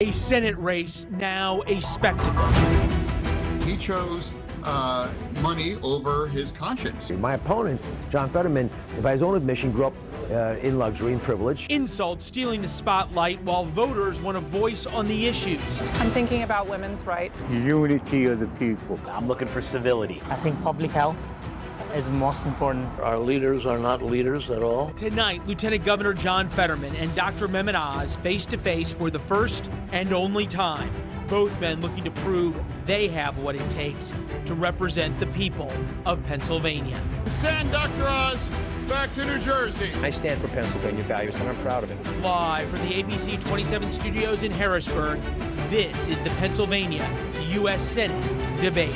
A Senate race now a spectacle. He chose money over his conscience. My opponent, John Fetterman, by his own admission, grew up in luxury and privilege. Insults stealing the spotlight while voters want a voice on the issues. I'm thinking about women's rights. Unity of the people. I'm looking for civility. I think public health is most important. Our leaders are not leaders at all. Tonight, Lieutenant Governor John Fetterman and Dr. Mehmet Oz face to face for the first and only time. Both men looking to prove they have what it takes to represent the people of Pennsylvania. Send Dr. Oz back to New Jersey. I stand for Pennsylvania values, and I'm proud of it. Live from the ABC 27 studios in Harrisburg, this is the Pennsylvania U.S. Senate debate.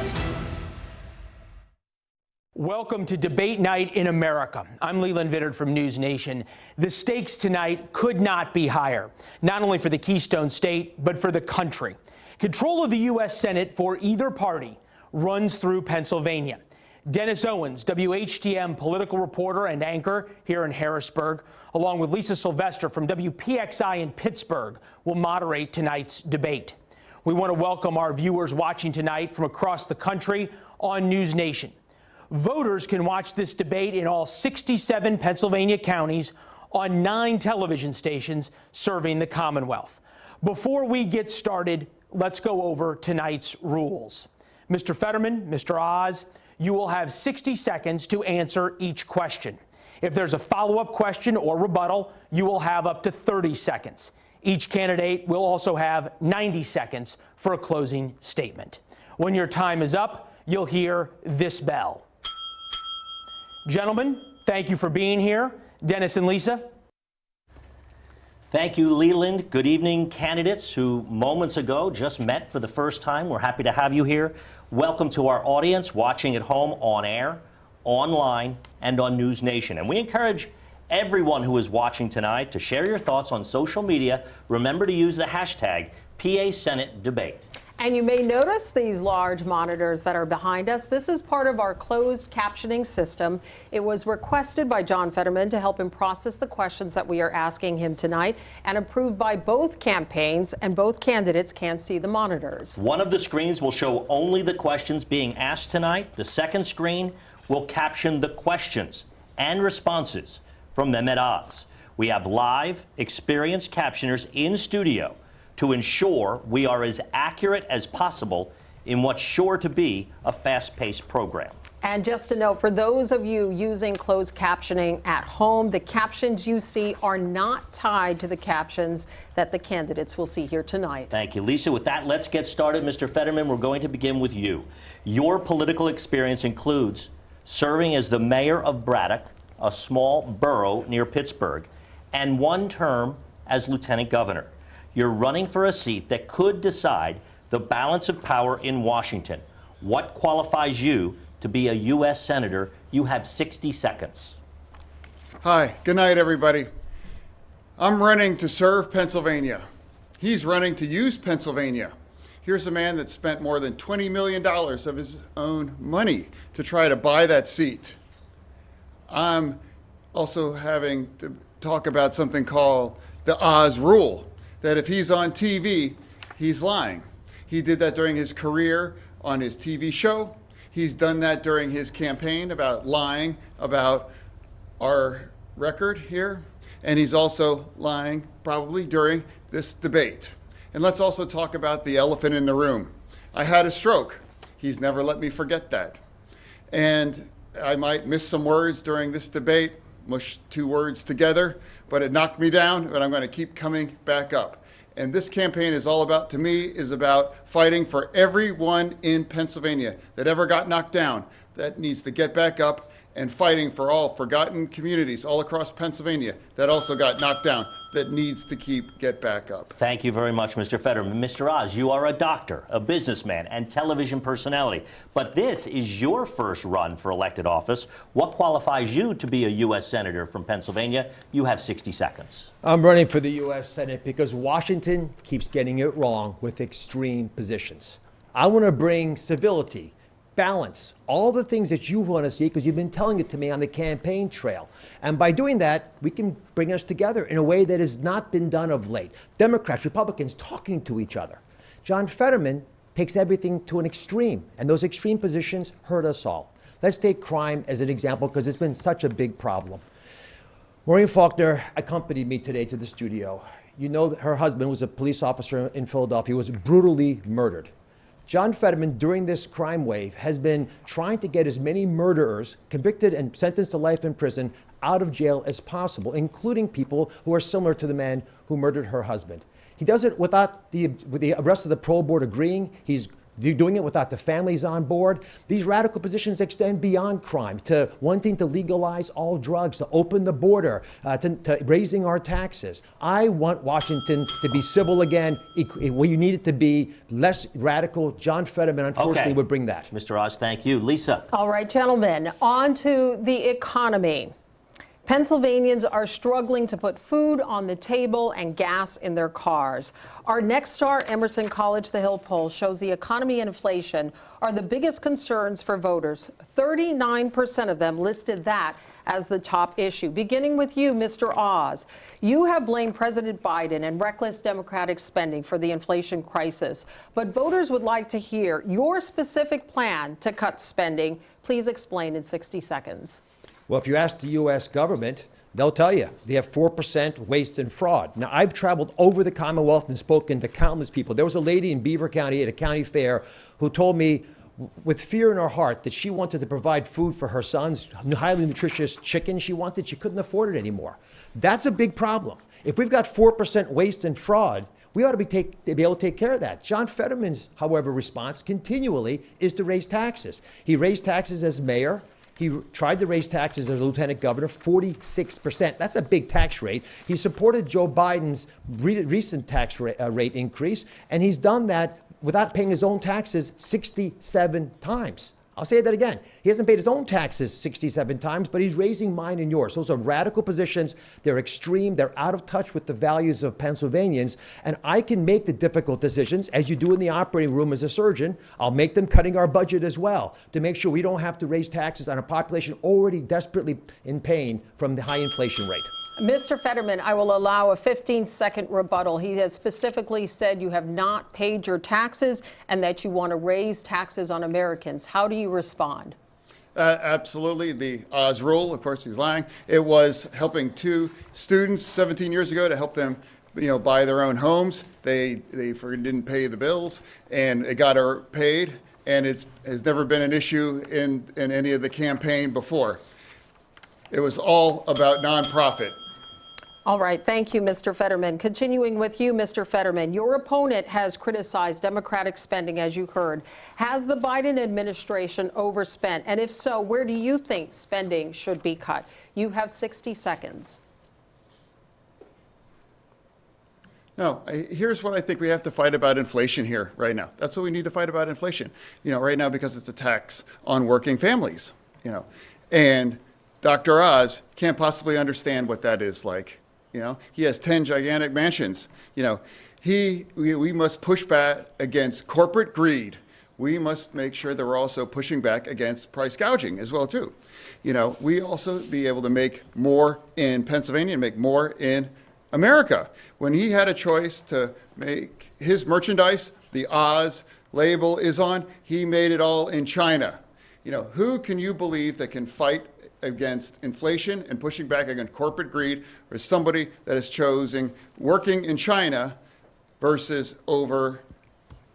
Welcome to Debate Night in America. I'm Leland Vittert from News Nation. The stakes tonight could not be higher, not only for the Keystone State, but for the country. Control of the U.S. Senate for either party runs through Pennsylvania. Dennis Owens, WHTM political reporter and anchor here in Harrisburg, along with Lisa Sylvester from WPXI in Pittsburgh, will moderate tonight's debate. We want to welcome our viewers watching tonight from across the country on News Nation. Voters can watch this debate in all 67 Pennsylvania counties on 9 television stations serving the Commonwealth. Before we get started, let's go over tonight's rules. Mr. Fetterman, Mr. Oz, you will have 60 seconds to answer each question. If there's a follow-up question or rebuttal, you will have up to 30 seconds. Each candidate will also have 90 seconds for a closing statement. When your time is up, you'll hear this bell. Gentlemen, thank you for being here. Dennis and Lisa. Thank you, Leland. Good evening, candidates who moments ago just met for the first time. We're happy to have you here. Welcome to our audience watching at home, on air, online, and on News Nation. And we encourage everyone who is watching tonight to share your thoughts on social media. Remember to use the hashtag PA Senate Debate. And you may notice these large monitors that are behind us. This is part of our closed captioning system. It was requested by John Fetterman to help him process the questions that we are asking him tonight, and approved by both campaigns, and both candidates can see the monitors. One of the screens will show only the questions being asked tonight. The second screen will caption the questions and responses from Mehmet Oz. We have live, experienced captioners in studio to ensure we are as accurate as possible in what's sure to be a fast-paced program. And just a note, for those of you using closed captioning at home, the captions you see are not tied to the captions that the candidates will see here tonight. Thank you, Lisa. With that, let's get started. Mr. Fetterman, we're going to begin with you. Your political experience includes serving as the mayor of Braddock, a small borough near Pittsburgh, and 1 term as lieutenant governor. You're running for a seat that could decide the balance of power in Washington. What qualifies you to be a U.S. Senator? You have 60 seconds. Hi, good night, everybody. I'm running to serve Pennsylvania. He's running to use Pennsylvania. Here's a man that spent more than $20 million of his own money to try to buy that seat. I'm also having to talk about something called the Oz rule, that if he's on TV, he's lying. He did that during his career on his TV show. He's done that during his campaign about lying about our record here. And he's also lying probably during this debate. And let's also talk about the elephant in the room. I had a stroke. He's never let me forget that. And I might miss some words during this debate, mush 2 words together, but it knocked me down, but I'm going to keep coming back up. And this campaign is all about, to me, is about fighting for everyone in Pennsylvania that ever got knocked down, that needs to get back up, and fighting for all forgotten communities all across Pennsylvania that also got knocked down, that needs to get back up. Thank you very much, Mr. Fetterman. Mr. Oz, you are a doctor, a businessman, and television personality. But this is your first run for elected office. What qualifies you to be a U.S. Senator from Pennsylvania? You have 60 seconds. I'm running for the U.S. Senate because Washington keeps getting it wrong with extreme positions. I want to bring civility, balance, all the things that you want to see, because you've been telling it to me on the campaign trail. And by doing that, we can bring us together in a way that has not been done of late. Democrats, Republicans talking to each other. John Fetterman takes everything to an extreme, and those extreme positions hurt us all. Let's take crime as an example, because it's been such a big problem. Maureen Faulkner accompanied me today to the studio. You know that her husband was a police officer in Philadelphia, was brutally murdered. John Fetterman, during this crime wave, has been trying to get as many murderers convicted and sentenced to life in prison out of jail as possible, including people who are similar to the man who murdered her husband. He does it without with the rest of the parole board agreeing. He's doing it without the families on board. These radical positions extend beyond crime to wanting to legalize all drugs, to open the border, to raising our taxes. I want Washington to be civil again. We need it to be less radical. John Fetterman, unfortunately, would bring that. Mr. Oz, thank you. Lisa. All right, gentlemen, on to the economy. Pennsylvanians are struggling to put food on the table and gas in their cars. Our Next Star Emerson College The Hill poll shows the economy and inflation are the biggest concerns for voters. 39% of them listed that as the top issue. Beginning with you, Mr. Oz. You have blamed President Biden and reckless Democratic spending for the inflation crisis, but voters would like to hear your specific plan to cut spending. Please explain in 60 seconds. Well, if you ask the U.S. government, they'll tell you they have 4% waste and fraud. Now, I've traveled over the Commonwealth and spoken to countless people. There was a lady in Beaver County at a county fair who told me with fear in her heart that she wanted to provide food for her son's highly nutritious chicken she wanted. She couldn't afford it anymore. That's a big problem. If we've got 4% waste and fraud, we ought to be able to take care of that. John Fetterman's, however, response continually is to raise taxes. He raised taxes as mayor. He tried to raise taxes as a lieutenant governor, 46%. That's a big tax rate. He supported Joe Biden's recent tax rate increase, and he's done that without paying his own taxes 67 times. I'll say that again. He hasn't paid his own taxes 67 times, but he's raising mine and yours. Those are radical positions. They're extreme. They're out of touch with the values of Pennsylvanians. And I can make the difficult decisions, as you do in the operating room as a surgeon. I'll make them cutting our budget as well to make sure we don't have to raise taxes on a population already desperately in pain from the high inflation rate. Mr. Fetterman, I will allow a 15-second rebuttal. He has specifically said you have not paid your taxes and that you want to raise taxes on Americans. How do you respond? Absolutely. The Oz rule, of course, he's lying. It was helping two students 17 years ago to help them buy their own homes. They didn't pay the bills, and it got her paid, and it has never been an issue in any of the campaign before. It was all about nonprofit. All right. Thank you, Mr. Fetterman. Continuing with you, Mr. Fetterman, your opponent has criticized Democratic spending, as you heard. Has the Biden administration overspent? And if so, where do you think spending should be cut? You have 60 seconds. No, here's what I think we have to fight about inflation here right now. That's what we need to fight about inflation, right now, because it's a tax on working families, and Dr. Oz can't possibly understand what that is like. He has 10 gigantic mansions. We must push back against corporate greed. We must make sure that we're also pushing back against price gouging as well, too. We also be able to make more in Pennsylvania and make more in America. When he had a choice to make his merchandise, the Oz label is on, he made it all in China. Who can you believe that can fight against inflation and pushing back against corporate greed, or somebody that is choosing working in China versus over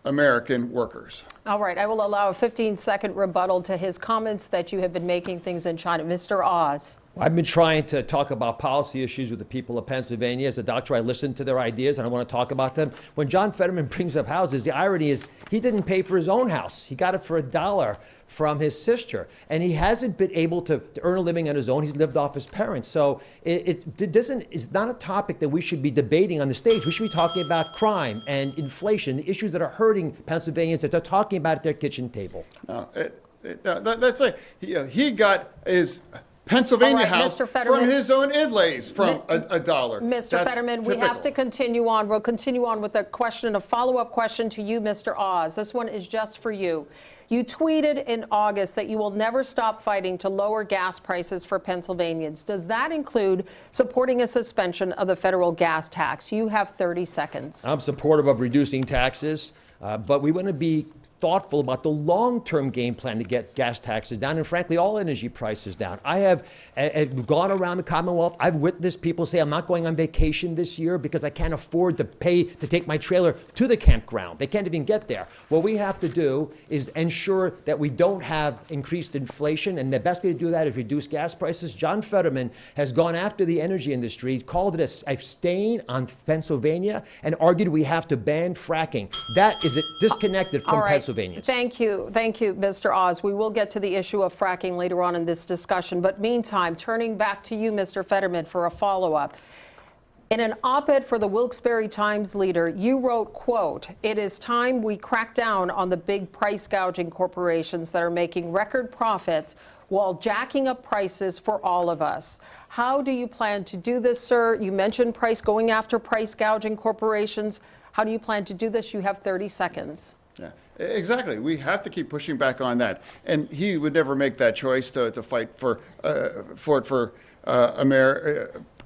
American workers? All right. I will allow a 15-second rebuttal to his comments that you have been making things in China. Mr. Oz. I've been trying to talk about policy issues with the people of Pennsylvania. As a doctor, I listen to their ideas and I want to talk about them. When John Fetterman brings up houses, the irony is he didn't pay for his own house. He got it for $1 from his sister. And he hasn't been able to earn a living on his own. He's lived off his parents. So it's not a topic that we should be debating on the stage. We should be talking about crime and inflation, the issues that are hurting Pennsylvanians that they're talking about at their kitchen table. No, that's like he got his Pennsylvania All right, House Mr. Fetterman. from his own inlays from a dollar. Mr. That's Fetterman, we have typical. to continue on. We'll continue on with a follow-up question to you, Mr. Oz. This one is just for you. You tweeted in August that you will never stop fighting to lower gas prices for Pennsylvanians. Does that include supporting a suspension of the federal gas tax? You have 30 seconds. I'm supportive of reducing taxes, but we want to be thoughtful about the long-term game plan to get gas taxes down and, frankly, all energy prices down. I have gone around the Commonwealth. I've witnessed people say, I'm not going on vacation this year because I can't afford to pay to take my trailer to the campground. They can't even get there. What we have to do is ensure that we don't have increased inflation, and the best way to do that is reduce gas prices. John Fetterman has gone after the energy industry, called it a stain on Pennsylvania, and argued we have to ban fracking. That is disconnected from Pennsylvania. Thank you, Mr. Oz. We will get to the issue of fracking later on in this discussion. But meantime, turning back to you, Mr. Fetterman, for a follow-up. In an op-ed for the Wilkes-Barre Times Leader, you wrote, quote, "It is time we crack down on the big price gouging corporations that are making record profits while jacking up prices for all of us." How do you plan to do this, sir? You mentioned going after price gouging corporations. How do you plan to do this? You have 30 seconds. Yeah, exactly. We have to keep pushing back on that. And he would never make that choice to fight for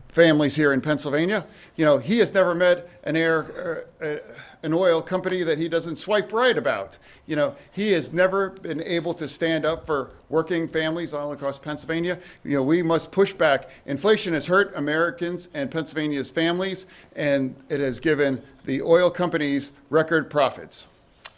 families here in Pennsylvania. You know, he has never met an oil company that he doesn't swipe right about. You know, he has never been able to stand up for working families all across Pennsylvania. You know, we must push back. Inflation has hurt Americans and Pennsylvania's families, and it has given the oil companies record profits.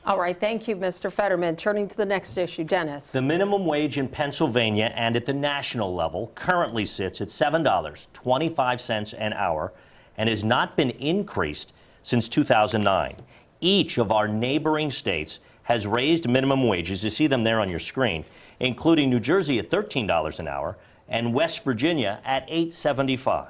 All right. Thank you, Mr. Fetterman. Turning to the next issue, Dennis. The minimum wage in Pennsylvania and at the national level currently sits at $7.25 an hour and has not been increased since 2009. Each of our neighboring states has raised minimum wages. You see them there on your screen, including New Jersey at $13 an hour and West Virginia at $8.75.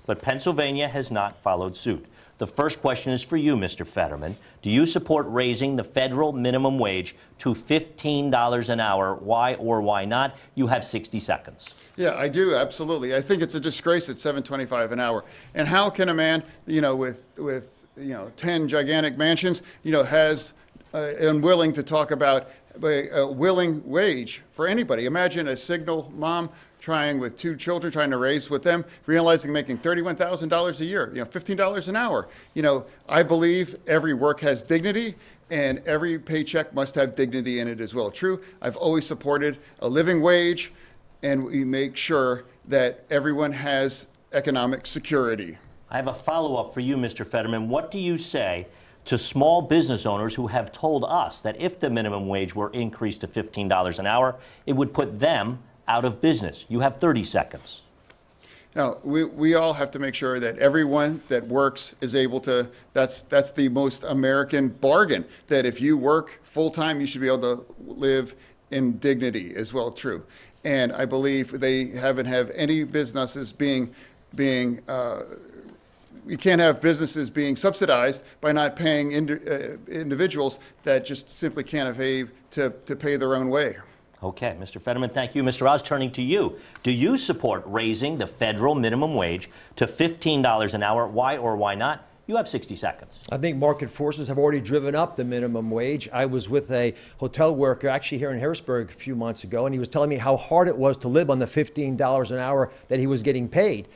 But Pennsylvania has not followed suit. The first question is for you, Mr. Fetterman. Do you support raising the federal minimum wage to $15 an hour? Why or why not? You have 60 seconds. Yeah, I do, absolutely. I think it's a disgrace at $7.25 an hour. And how can a man, you know, with 10 gigantic mansions, you know, has unwilling to talk about a willing wage for anybody? Imagine a single mom with 2 children, trying to raise with them, realizing making $31,000 a year, you know, $15 an hour. You know, I believe every work has dignity and every paycheck must have dignity in it as well. True, I've always supported a living wage, and we make sure that everyone has economic security. I have a follow-up for you, Mr. Fetterman. What do you say to small business owners who have told us that if the minimum wage were increased to $15 an hour, it would put them out of business? You have 30 seconds. Now, we all have to make sure that everyone that works is able to, that's the most American bargain, that if you work full-time, you should be able to live in dignity as well, true. And I believe they haven't have any businesses you can't have businesses being subsidized by not paying individuals that just simply can't afford to pay their own way. Okay, Mr. Fetterman, thank you. Mr. Oz, turning to you. Do you support raising the federal minimum wage to $15 an hour? Why or why not? You have 60 seconds. I think market forces have already driven up the minimum wage. I was with a hotel worker actually here in Harrisburg a few months ago, and he was telling me how hard it was to live on the $15 an hour that he was getting paid.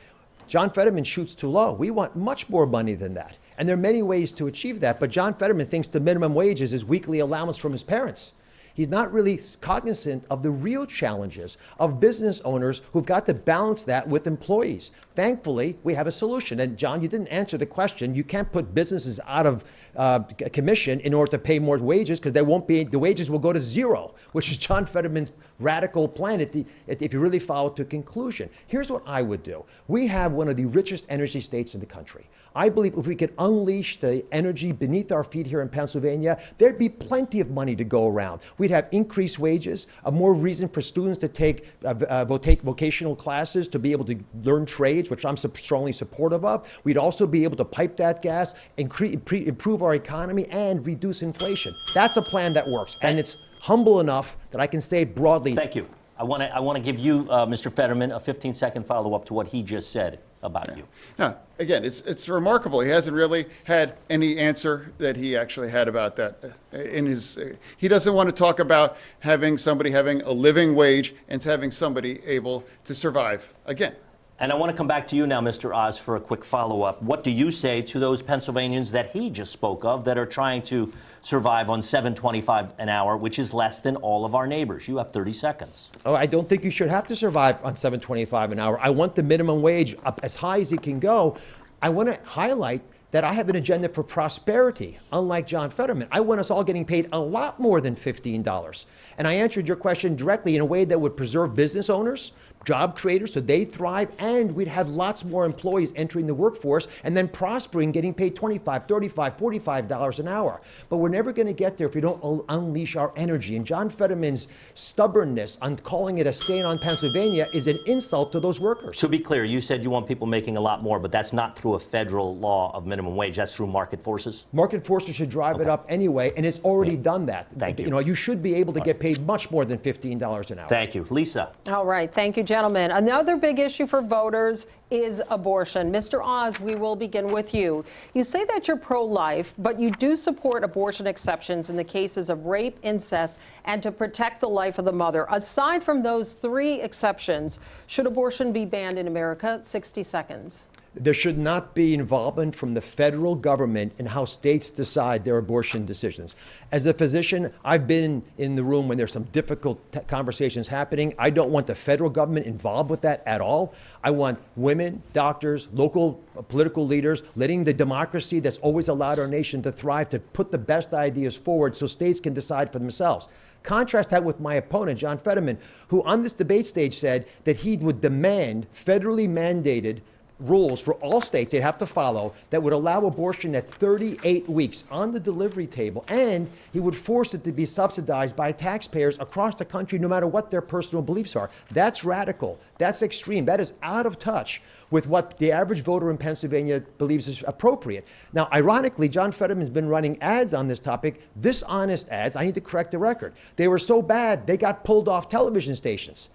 John Fetterman shoots too low. We want much more money than that. And there are many ways to achieve that, but John Fetterman thinks the minimum wage is his weekly allowance from his parents. He's not really cognizant of the real challenges of business owners who've got to balance that with employees. Thankfully, we have a solution. And John, you didn't answer the question. You can't put businesses out of commission in order to pay more wages, because the wages will go to zero, which is John Fetterman's radical plan if you really follow it to conclusion. Here's what I would do. We have one of the richest energy states in the country. I believe if we could unleash the energy beneath our feet here in Pennsylvania, there'd be plenty of money to go around. We'd have increased wages, more reason for students to take vocational classes, to be able to learn trades, which I'm strongly supportive of. We'd also be able to pipe that gas, improve our economy, and reduce inflation. That's a plan that works, and it's humble enough that I can say it broadly. Thank you. I want to give you, Mr. Fetterman, a 15-second follow-up to what he just said about you. No, again, it's remarkable. He hasn't really had any answer that he actually had about that in his. He doesn't want to talk about having somebody having a living wage and having somebody able to survive. Again. And I want to come back to you now, Mr. Oz, for a quick follow-up. What do you say to those Pennsylvanians that he just spoke of that are trying to survive on $7.25 an hour, which is less than all of our neighbors? You have 30 seconds. Oh, I don't think you should have to survive on $7.25 an hour. I want the minimum wage up as high as it can go. I want to highlight that I have an agenda for prosperity, unlike John Fetterman. I want us all getting paid a lot more than $15. And I answered your question directly in a way that would preserve business owners, job creators, so they thrive, and we'd have lots more employees entering the workforce and then prospering, getting paid $25, $35, $45 an hour. But we're never going to get there if we don't unleash our energy. And John Fetterman's stubbornness on calling it a stain on Pennsylvania is an insult to those workers. To be clear, you said you want people making a lot more, but that's not through a federal law of minimum wage. That's through market forces? Market forces should drive it up anyway, and it's already done that. Thank you. You know, you should be able to get paid much more than $15 an hour. Thank you. Lisa. All right. Thank you, gentlemen. Another big issue for voters is abortion. Mr. Oz, we will begin with you. You say that you're pro-life, but you do support abortion exceptions in the cases of rape, incest, and to protect the life of the mother. Aside from those three exceptions, should abortion be banned in America? 60 seconds. There should not be involvement from the federal government in how states decide their abortion decisions. As a physician, I've been in the room when there's some difficult conversations happening. I don't want the federal government involved with that at all. I want women, doctors, local political leaders, letting the democracy that's always allowed our nation to thrive to put the best ideas forward so states can decide for themselves. Contrast that with my opponent, John Fetterman, who on this debate stage said that he would demand federally mandated rules for all states they'd have to follow that would allow abortion at 38 weeks on the delivery table, and he would force it to be subsidized by taxpayers across the country no matter what their personal beliefs are. That's radical. That's extreme. That is out of touch with what the average voter in Pennsylvania believes is appropriate. Now, ironically, John Fetterman's been running ads on this topic, dishonest ads. I need to correct the record. They were so bad, they got pulled off television stations.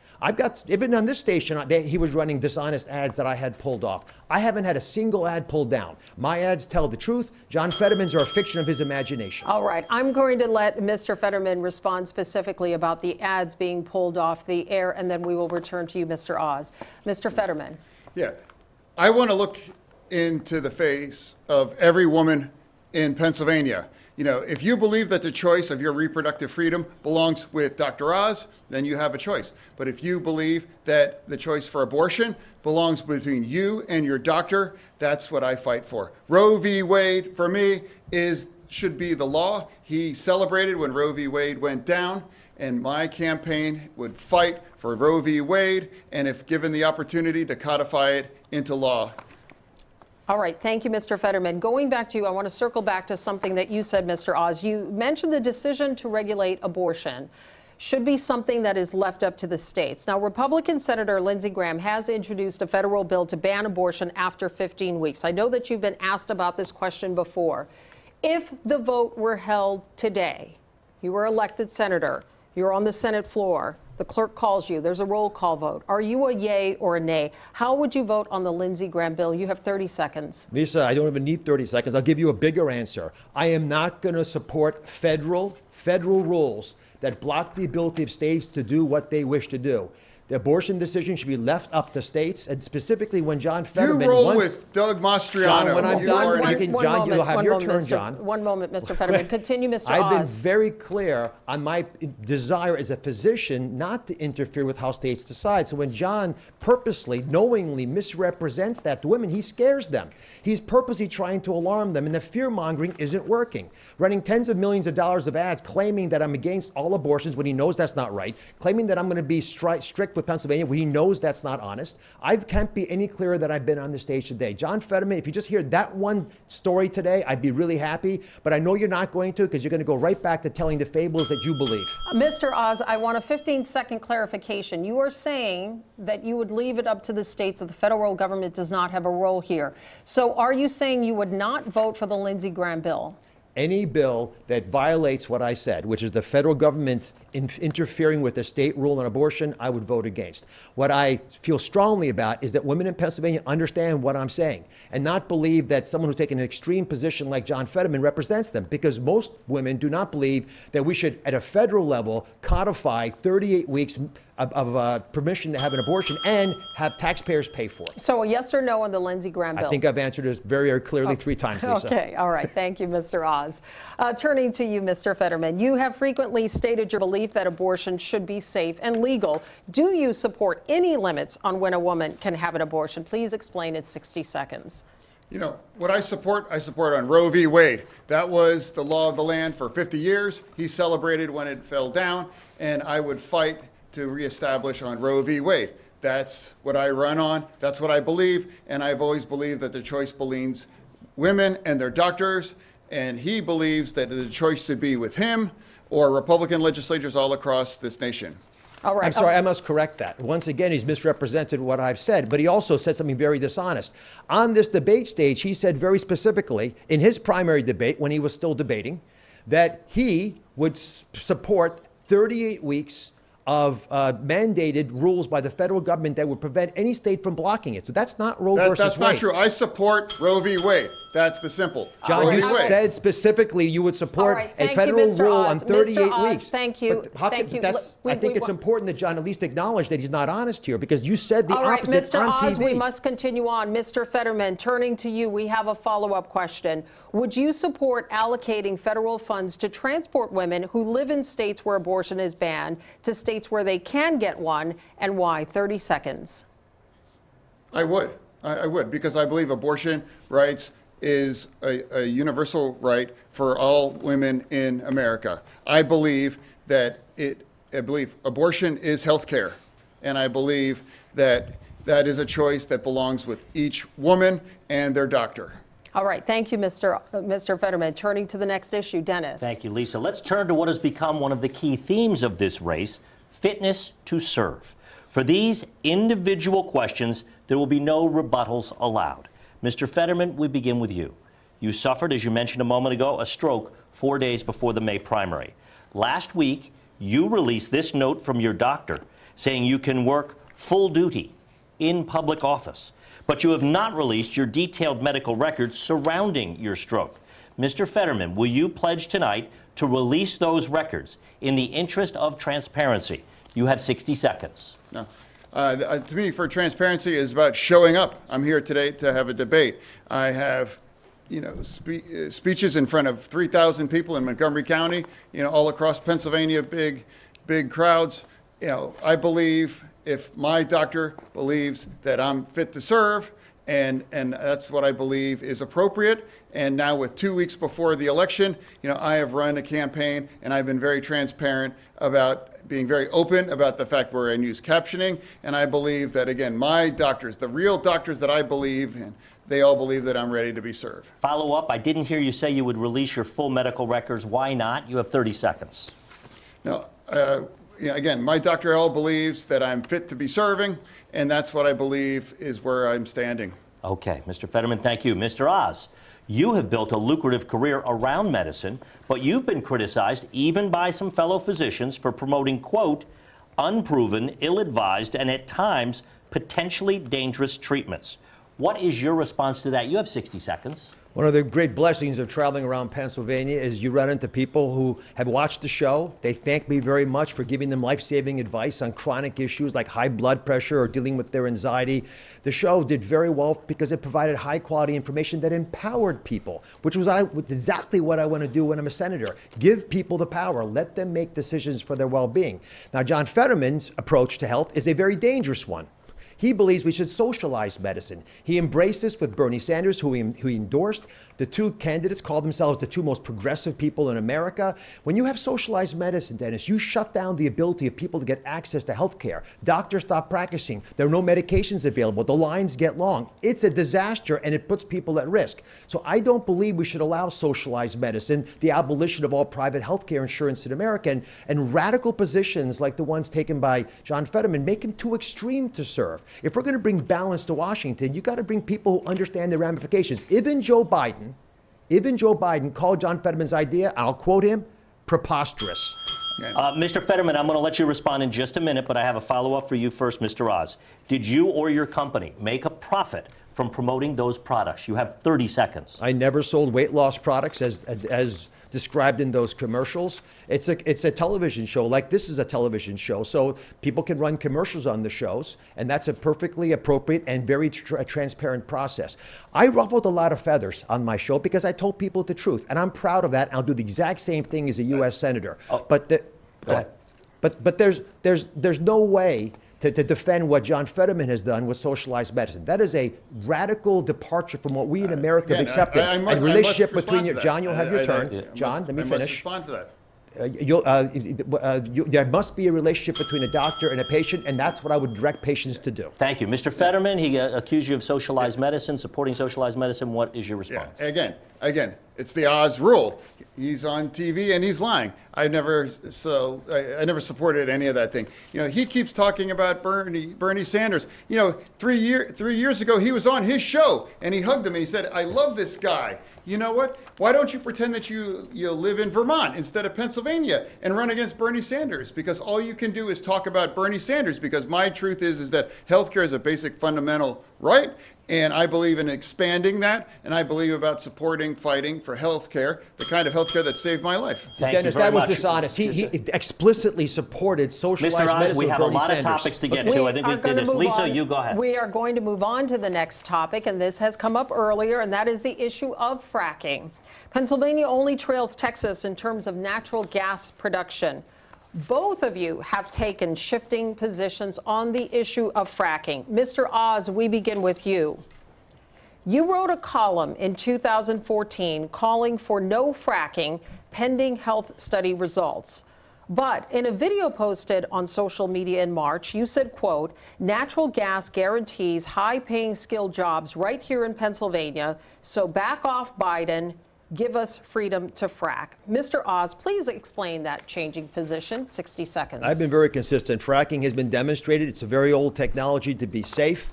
Even on this station, he was running dishonest ads that I had pulled off. I haven't had a single ad pulled down. My ads tell the truth. John Fetterman's are a fiction of his imagination. All right. I'm going to let Mr. Fetterman respond specifically about the ads being pulled off the air, and then we will return to you, Mr. Oz. Mr. Fetterman. Yeah. I want to look into the face of every woman in Pennsylvania. You know, if you believe that the choice of your reproductive freedom belongs with Dr. Oz, then you have a choice. But if you believe that the choice for abortion belongs between you and your doctor, that's what I fight for. Roe v. Wade, for me, should be the law. He celebrated when Roe v. Wade went down, and my campaign would fight for Roe v. Wade, and if given the opportunity to codify it into law. All right. Thank you, Mr. Fetterman. Going back to you, I want to circle back to something that you said, Mr. Oz. You mentioned the decision to regulate abortion should be something that is left up to the states. Now, Republican Senator Lindsey Graham has introduced a federal bill to ban abortion after 15 weeks. I know that you've been asked about this question before. If the vote were held today, you were elected senator, you're on the Senate floor, the clerk calls you, there's a roll call vote. Are you a yay or a nay? How would you vote on the Lindsey Graham bill? You have 30 seconds. Lisa, I don't even need 30 seconds. I'll give you a bigger answer. I am not going to support federal rules that block the ability of states to do what they wish to do. The abortion decision should be left up to states, and specifically when John Fetterman... You roll with Doug Mastriano. John, when I'm done, John, you'll have your turn, John. One moment, Mr. Fetterman. Continue, Mr. Oz. I've been very clear on my desire as a physician not to interfere with how states decide. So when John purposely, knowingly misrepresents that to women, he scares them. He's purposely trying to alarm them, and the fear-mongering isn't working. Running tens of millions of dollars of ads claiming that I'm against all abortions when he knows that's not right, claiming that I'm going to be strict with Pennsylvania when he knows that's not honest. I can't be any clearer than I've been on the stage today. John Fetterman, if you just hear that one story today, I'd be really happy, but I know you're not going to, because you're going to go right back to telling the fables that you believe. Mr. Oz, I want a 15-second clarification. You are saying that you would leave it up to the states, that the federal government does not have a role here. So are you saying you would not vote for the Lindsey Graham bill? any bill that violates what I said, which is the federal government interfering with the state rule on abortion, I would vote against. What I feel strongly about is that women in Pennsylvania understand what I'm saying and not believe that someone who's taken an extreme position like John Fetterman represents them, because most women do not believe that we should, at a federal level, codify 38 weeks of permission to have an abortion and have taxpayers pay for it. So a yes or no on the Lindsey Graham bill? I think I've answered it very, very clearly 3 times, Lisa. Okay, all right. Thank you, Mr. Oz. Turning to you, Mr. Fetterman, you have frequently stated your belief that abortion should be safe and legal. Do you support any limits on when a woman can have an abortion? Please explain in 60 seconds. You know, what I support on Roe v. Wade. That was the law of the land for 50 years. He celebrated when it fell down, and I would fight to reestablish on Roe v. Wade. That's what I run on. That's what I believe. And I've always believed that the choice belongs women and their doctors. And he believes that the choice should be with him or Republican legislators all across this nation. All right. I'm sorry, I must correct that. Once again, he's misrepresented what I've said, but he also said something very dishonest. On this debate stage, he said very specifically in his primary debate, when he was still debating, that he would support 38 weeks of mandated rules by the federal government that would prevent any state from blocking it. So that's not Roe versus Wade. That's not true. I support Roe v. Wade. That's the simple. John, you said specifically you would support a federal rule on 38 weeks. Thank you. Thank you. I think it's important that John at least acknowledge that he's not honest here, because you said the opposite on TV. Mr. Oz, we must continue on. Mr. Fetterman, turning to you, we have a follow-up question. Would you support allocating federal funds to transport women who live in states where abortion is banned to states where they can get one, and why? 30 seconds. I would. I would, because I believe abortion rights is a universal right for all women in America. I believe that abortion is health care, and I believe that that is a choice that belongs with each woman and their doctor. All right. Thank you, Mr. Fetterman. Turning to the next issue, Dennis. Thank you, Lisa. Let's turn to what has become one of the key themes of this race, fitness to serve. For these individual questions, there will be no rebuttals allowed. Mr. Fetterman, we begin with you. You suffered, as you mentioned a moment ago, a stroke 4 days before the May primary. Last week, you released this note from your doctor saying you can work full duty in public office, but you have not released your detailed medical records surrounding your stroke. Mr. Fetterman, will you pledge tonight to release those records in the interest of transparency? You have 60 seconds. No. To me, for transparency is about showing up. I'm here today to have a debate. I have, speeches in front of 3,000 people in Montgomery County, all across Pennsylvania, big crowds. I believe if my doctor believes that I'm fit to serve, and that's what I believe is appropriate. And now with 2 weeks before the election, I have run a campaign, and I've been very transparent about being very open about the fact we're in use captioning. And I believe that, again, my doctors, the real doctors that I believe in, they all believe that I'm ready to be served. Follow up, I didn't hear you say you would release your full medical records. Why not? You have 30 seconds. No, again, my Dr. L believes that I'm fit to be serving, and that's what I believe is where I'm standing. Okay, Mr. Fetterman, thank you. Mr. Oz, you have built a lucrative career around medicine, but you've been criticized even by some fellow physicians for promoting, quote, unproven, ill-advised, and at times potentially dangerous treatments. What is your response to that? You have 60 seconds. One of the great blessings of traveling around Pennsylvania is you run into people who have watched the show. They thank me very much for giving them life-saving advice on chronic issues like high blood pressure or dealing with their anxiety. The show did very well because it provided high-quality information that empowered people, which was exactly what I want to do when I'm a senator. Give people the power. Let them make decisions for their well-being. Now, John Fetterman's approach to health is a very dangerous one. He believes we should socialize medicine. He embraced this with Bernie Sanders, who he endorsed. The two candidates call themselves the two most progressive people in America. When you have socialized medicine, Dennis, you shut down the ability of people to get access to health care. Doctors stop practicing. There are no medications available. The lines get long. It's a disaster, and it puts people at risk. So I don't believe we should allow socialized medicine, the abolition of all private health care insurance in America, and radical positions like the ones taken by John Fetterman make him too extreme to serve. If we're going to bring balance to Washington, you got to bring people who understand the ramifications. Even Joe Biden even Joe Biden called John Fetterman's idea, I'll quote him, preposterous. Mr. Fetterman, I'm going to let you respond in just a minute, but I have a follow-up for you first, Mr. Oz. Did you or your company make a profit from promoting those products? You have 30 seconds. I never sold weight loss products as described in those commercials. It's a television show, like this is a television show, so people can run commercials on the shows, and that's a perfectly appropriate and very transparent process. I ruffled a lot of feathers on my show because I told people the truth, and I'm proud of that. And I'll do the exact same thing as a U.S. senator. Oh, but go ahead. But there's no way to defend what John Fetterman has done with socialized medicine. That is a radical departure from what we in America have accepted. I relationship must between respond to that. John, you'll have your turn. John, let me I finish. must respond to that. There must be a relationship between a doctor and a patient, and that's what I would direct patients to do. Thank you. Mr. Fetterman, he accused you of socialized medicine, supporting socialized medicine. What is your response? Yeah, again, it's the Oz rule. He's on TV and he's lying. I never supported any of that thing. You know, he keeps talking about Bernie Sanders. You know, 3 years ago he was on his show and he hugged him and he said, "I love this guy." You know what? Why don't you pretend that you live in Vermont instead of Pennsylvania and run against Bernie Sanders? Because all you can do is talk about Bernie Sanders, because my truth is that healthcare is a basic fundamental right. And I believe in expanding that, and I believe about fighting for health care, the kind of health care that saved my life. Dennis, that was dishonest. He explicitly supported socialized Mr. Oz, medicine. we have a lot Sanders. of topics to get to. I think we've did this. Lisa, you go ahead. We are going to move on to the next topic, and this has come up earlier, and that is the issue of fracking. Pennsylvania only trails Texas in terms of natural gas production. Both of you have taken shifting positions on the issue of fracking. Mr. Oz, we begin with you. You wrote a column in 2014 calling for no fracking pending health study results. But in a video posted on social media in March, you said, quote, "Natural gas guarantees high-paying skilled jobs right here in Pennsylvania, so back off Biden. Give us freedom to frack." Mr. Oz, please explain that changing position. 60 seconds. I've been very consistent. Fracking has been demonstrated. It's a very old technology to be safe.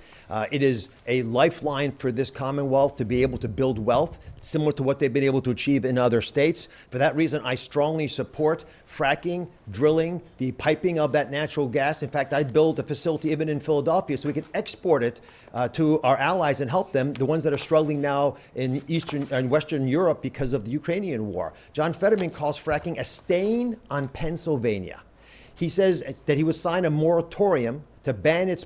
It is a lifeline for this Commonwealth to be able to build wealth, similar to what they've been able to achieve in other states. For that reason, I strongly support fracking, drilling, the piping of that natural gas. In fact, I'd build a facility even in Philadelphia so we can export it to our allies and help them, the ones that are struggling now in Eastern and Western Europe because of the Ukrainian war. John Fetterman calls fracking a stain on Pennsylvania. He says that he would sign a moratorium to ban its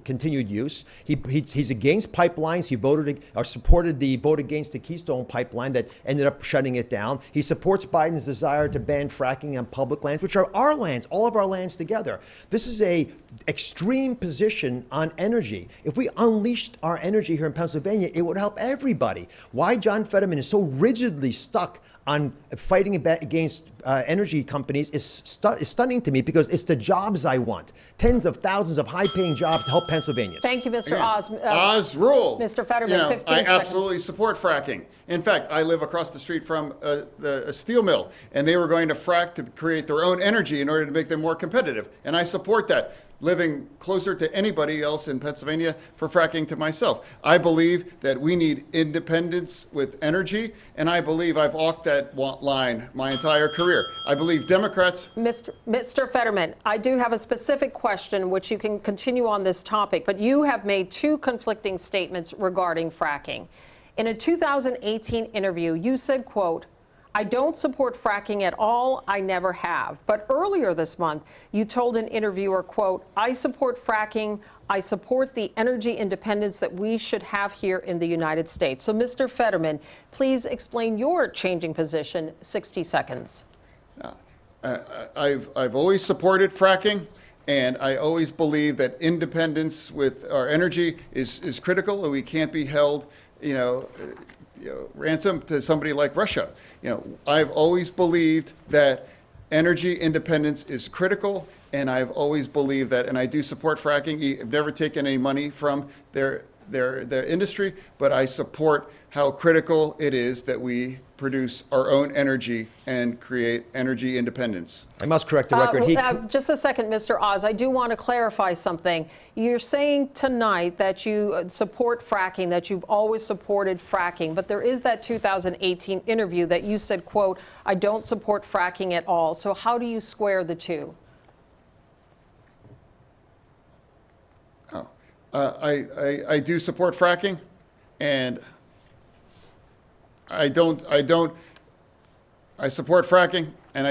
continued use. He's against pipelines. He voted or supported the vote against the Keystone pipeline that ended up shutting it down. He supports Biden's desire to ban fracking on public lands, which are our lands, all of our lands together. This is a extreme position on energy. If we unleashed our energy here in Pennsylvania, it would help everybody. Why John Fetterman is so rigidly stuck on fighting against energy companies is stunning to me, because it's the jobs I want. Tens of thousands of high-paying jobs to help Pennsylvanians. Thank you, Mr. Oz. Oz rule. Mr. Fetterman, 15 I seconds. absolutely support fracking. In fact, I live across the street from a steel mill, and they were going to frack to create their own energy in order to make them more competitive. And I support that, living closer to anybody else in Pennsylvania for fracking to myself. I believe that we need independence with energy, and I believe I've walked that line my entire career. I believe Democrats... Mr. Fetterman, I do have a specific question which you can continue on this topic, but you have made two conflicting statements regarding fracking. In a 2018 interview, you said, quote, "I don't support fracking at all. I never have." But earlier this month, you told an interviewer, quote, "I support fracking. I support the energy independence that we should have here in the United States." So, Mr. Fetterman, please explain your changing position. 60 seconds. I've always supported fracking, and I always believe that independence with our energy is critical, and we can't be held, ransom to somebody like Russia. I've always believed that energy independence is critical, and I've always believed that, and I do support fracking. I've never taken any money from their industry, but I support how critical it is that we produce our own energy and create energy independence. I must correct the record. Just a second, Mr. Oz. I do want to clarify something. You're saying tonight that you support fracking, that you've always supported fracking, but there is that 2018 interview that you said, quote, "I don't support fracking at all." So how do you square the two? I do support fracking, and I support fracking, and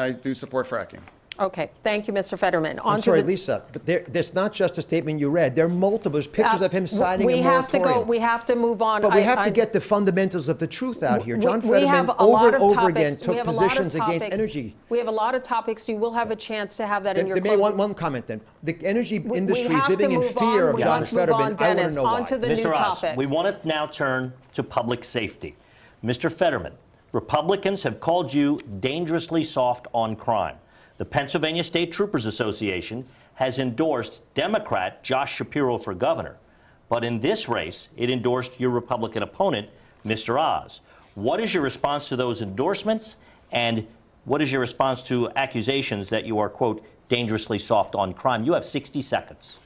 I do support fracking. Okay, thank you, Mr. Fetterman. I'm sorry, Lisa, but there's not just a statement you read. There are multiple pictures of him signing a moratorium. We have to move on. But we have to get the fundamentals of the truth out here. John Fetterman over and over again took positions against energy. We have a lot of topics. You will have a chance to have that in your closing. There may one comment then. The energy industry is living in fear of John Fetterman. I want to know why. Mr. Oz, we want to now turn to public safety. Mr. Fetterman, Republicans have called you dangerously soft on crime. The Pennsylvania State Troopers Association has endorsed Democrat Josh Shapiro for governor. But in this race, it endorsed your Republican opponent, Mr. Oz. What is your response to those endorsements? And what is your response to accusations that you are, quote, dangerously soft on crime? You have 60 seconds.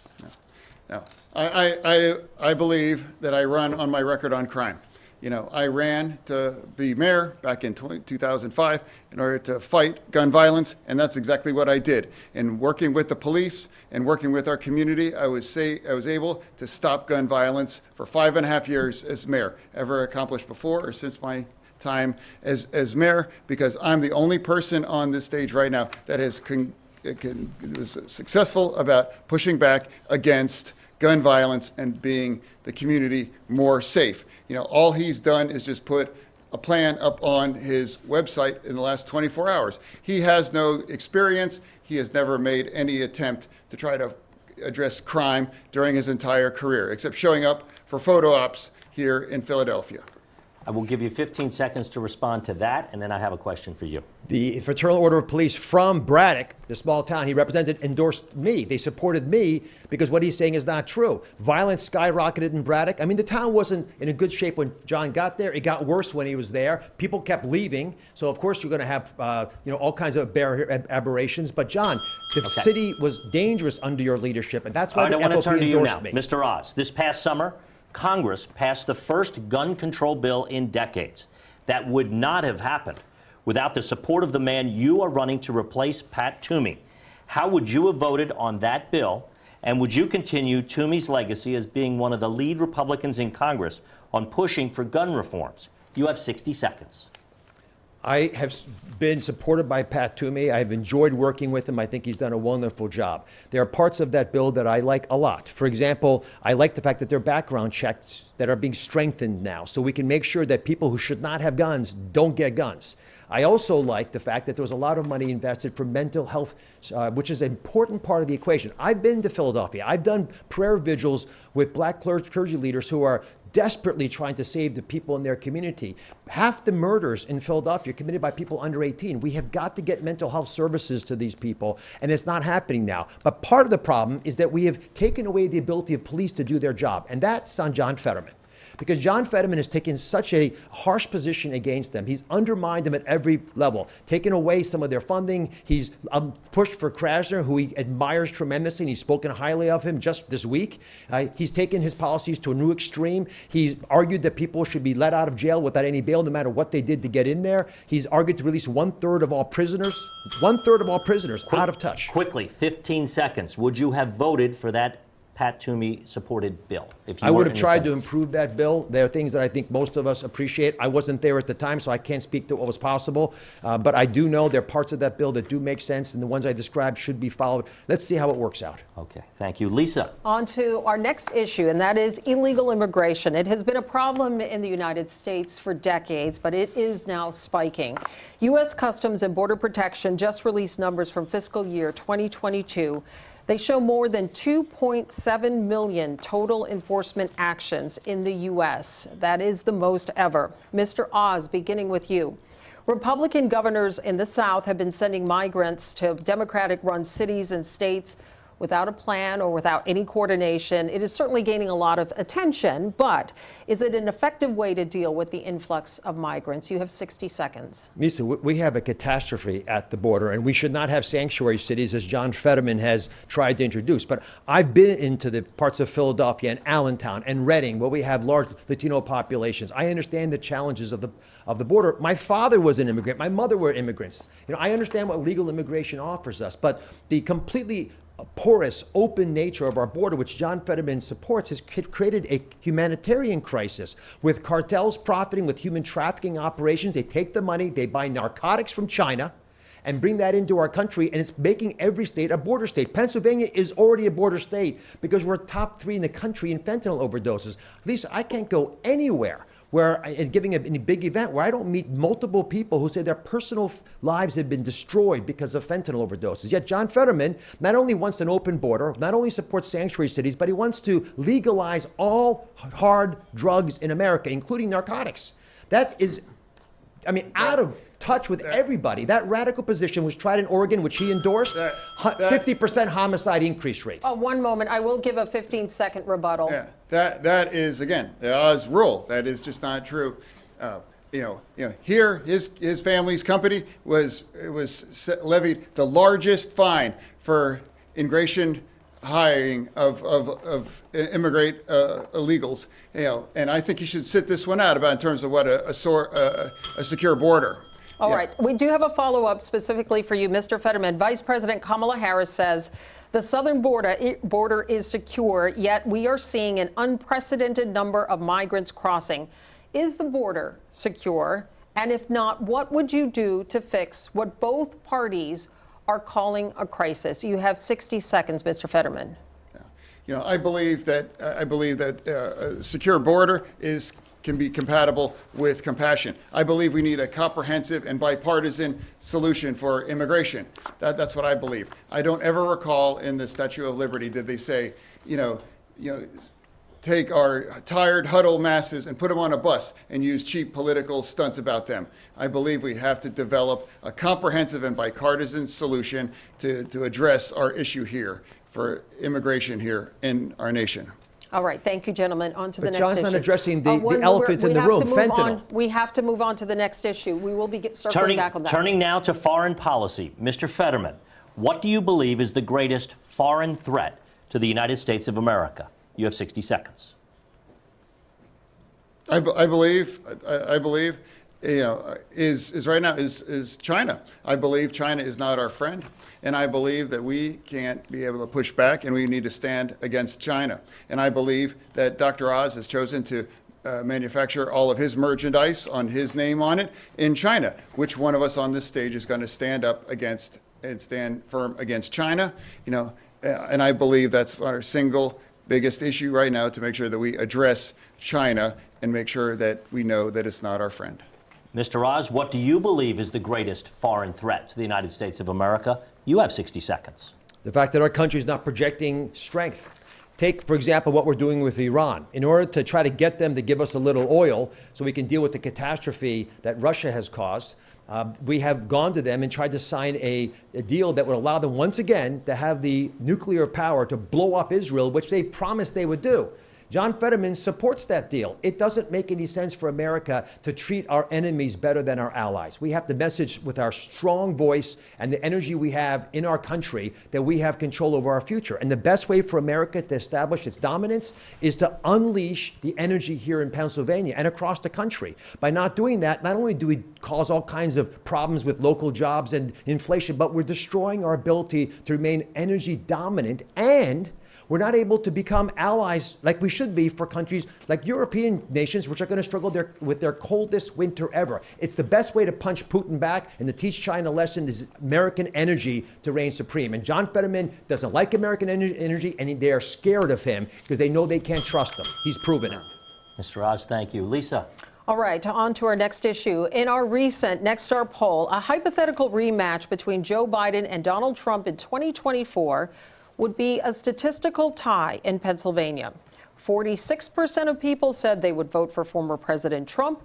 No. I believe that I run on my record on crime. You know, I ran to be mayor back in 2005 in order to fight gun violence, and that's exactly what I did. And working with the police and working with our community, I was able to stop gun violence for 5.5 years as mayor, ever accomplished before or since my time as mayor, because I'm the only person on this stage right now that was successful about pushing back against gun violence and being the community more safe. You know, all he's done is just put a plan up on his website in the last 24 hours. He has no experience. He has never made any attempt to try to address crime during his entire career, except showing up for photo ops here in Philadelphia. I will give you 15 seconds to respond to that, and then I have a question for you. The Fraternal Order of Police from Braddock, the small town he represented, endorsed me. They supported me because what he's saying is not true. Violence skyrocketed in Braddock. I mean, the town wasn't in a good shape when John got there. It got worse when he was there. People kept leaving. So, of course, you're going to have all kinds of aberrations. But, John, the city was dangerous under your leadership, and that's why the FOP endorsed me. I want to turn to you now. Mr. Oz, this past summer, Congress passed the first gun control bill in decades. That would not have happened without the support of the man you are running to replace Pat Toomey. How would you have voted on that bill, and would you continue Toomey's legacy as being one of the lead Republicans in Congress on pushing for gun reforms? You have 60 seconds. I have been supported by Pat Toomey. I've enjoyed working with him. I think he's done a wonderful job. There are parts of that bill that I like a lot. For example, I like the fact that there are background checks that are being strengthened now, so we can make sure that people who should not have guns don't get guns. I also like the fact that there was a lot of money invested for mental health, which is an important part of the equation. I've been to Philadelphia. I've done prayer vigils with black clergy leaders who are desperately trying to save the people in their community. Half the murders in Philadelphia are committed by people under 18. We have got to get mental health services to these people, and it's not happening now. But part of the problem is that we have taken away the ability of police to do their job, and that's on John Fetterman. Because John Fetterman has taken such a harsh position against them. He's undermined them at every level, taken away some of their funding. He's pushed for Krasner, who he admires tremendously, and he's spoken highly of him just this week. He's taken his policies to a new extreme. He's argued that people should be let out of jail without any bail, no matter what they did to get in there. He's argued to release 1/3 of all prisoners. 1/3 of all prisoners out of touch. Quickly, 15 seconds. Would you have voted for that Pat Toomey supported bill? If you I would have tried to improve that bill. There are things that I think most of us appreciate. I wasn't there at the time, so I can't speak to what was possible. But I do know there are parts of that bill that do make sense, and the ones I described should be followed. Let's see how it works out. Okay, thank you. Lisa. On to our next issue, and that is illegal immigration. It has been a problem in the United States for decades, but it is now spiking. U.S. Customs and Border Protection just released numbers from fiscal year 2022. They show more than 2.7 million total enforcement actions in the U.S. That is the most ever. Mr. Oz, beginning with you. Republican governors in the South have been sending migrants to Democratic-run cities and states. without a plan or without any coordination. It is certainly gaining a lot of attention, but is it an effective way to deal with the influx of migrants? You have 60 seconds. Lisa, we have a catastrophe at the border, and we should not have sanctuary cities as John Fetterman has tried to introduce. But I've been into the parts of Philadelphia and Allentown and Reading where we have large Latino populations. I understand the challenges of the border. My father was an immigrant. My mother were immigrants. I understand what legal immigration offers us, but the completely porous, open nature of our border, which John Fetterman supports, has created a humanitarian crisis with cartels profiting with human trafficking operations. They take the money, they buy narcotics from China and bring that into our country, and it's making every state a border state. Pennsylvania is already a border state because we're top 3 in the country in fentanyl overdoses. Lisa, I can't go anywhere where, and giving a big event where I don't meet multiple people who say their personal lives have been destroyed because of fentanyl overdoses. Yet John Fetterman not only wants an open border, not only supports sanctuary cities, but he wants to legalize all hard drugs in America, including narcotics. That is, out of touch with everybody. That radical position was tried in Oregon, which he endorsed, 50% homicide increase rate. Oh, one moment. I will give a 15-second rebuttal. Yeah, that is, again, the Oz rule. That is just not true. Here, his family's company was levied the largest fine for immigration hiring of immigrant illegals, and I think he should sit this one out about in terms of what a secure border. All right. We do have a follow-up specifically for you, Mr. Fetterman. Vice President Kamala Harris says the southern border is secure, yet we are seeing an unprecedented number of migrants crossing. Is the border secure? And if not, what would you do to fix what both parties are calling a crisis? You have 60 seconds, Mr. Fetterman. I believe that a secure border can be compatible with compassion. I believe we need a comprehensive and bipartisan solution for immigration. That's what I believe. I don't ever recall in the Statue of Liberty did they say, take our tired, huddled masses and put them on a bus and use cheap political stunts about them. I believe we have to develop a comprehensive and bipartisan solution to address our issue here for immigration here in our nation. All right. Thank you, gentlemen. On to the next issue. But John's not addressing the elephant in the room, fentanyl. We have to move on to the next issue. We will be circling back on that. Turning now to foreign policy. Mr. Fetterman, what do you believe is the greatest foreign threat to the United States of America? You have 60 seconds. I believe is right now is China. I believe China is not our friend, and I believe that we can't be able to push back, and we need to stand against China. And I believe that Dr. Oz has chosen to manufacture all of his merchandise on his name on it in China. Which one of us on this stage is going to stand up against and stand firm against China? And I believe that's our single biggest issue right now, to make sure that we address China and make sure that we know that it's not our friend. Mr. Oz, what do you believe is the greatest foreign threat to the United States of America? You have 60 seconds. The fact that our country is not projecting strength. Take, for example, what we're doing with Iran. In order to try to get them to give us a little oil so we can deal with the catastrophe that Russia has caused, we have gone to them and tried to sign a deal that would allow them once again to have the nuclear power to blow up Israel, which they promised they would do. John Fetterman supports that deal. It doesn't make any sense for America to treat our enemies better than our allies. We have to message with our strong voice and the energy we have in our country that we have control over our future. And the best way for America to establish its dominance is to unleash the energy here in Pennsylvania and across the country. By not doing that, not only do we cause all kinds of problems with local jobs and inflation, but we're destroying our ability to remain energy dominant, and we're not able to become allies like we should be for countries like European nations, which are going to struggle with their coldest winter ever. It's the best way to punch Putin back and to teach China a lesson is American energy to reign supreme. And John Fetterman doesn't like American energy, and they are scared of him because they know they can't trust him. He's proven it. Mr. Oz, thank you. Lisa. All right, on to our next issue. In our recent Nexstar poll, a hypothetical rematch between Joe Biden and Donald Trump in 2024 would be a statistical tie in Pennsylvania. 46% of people said they would vote for former President Trump.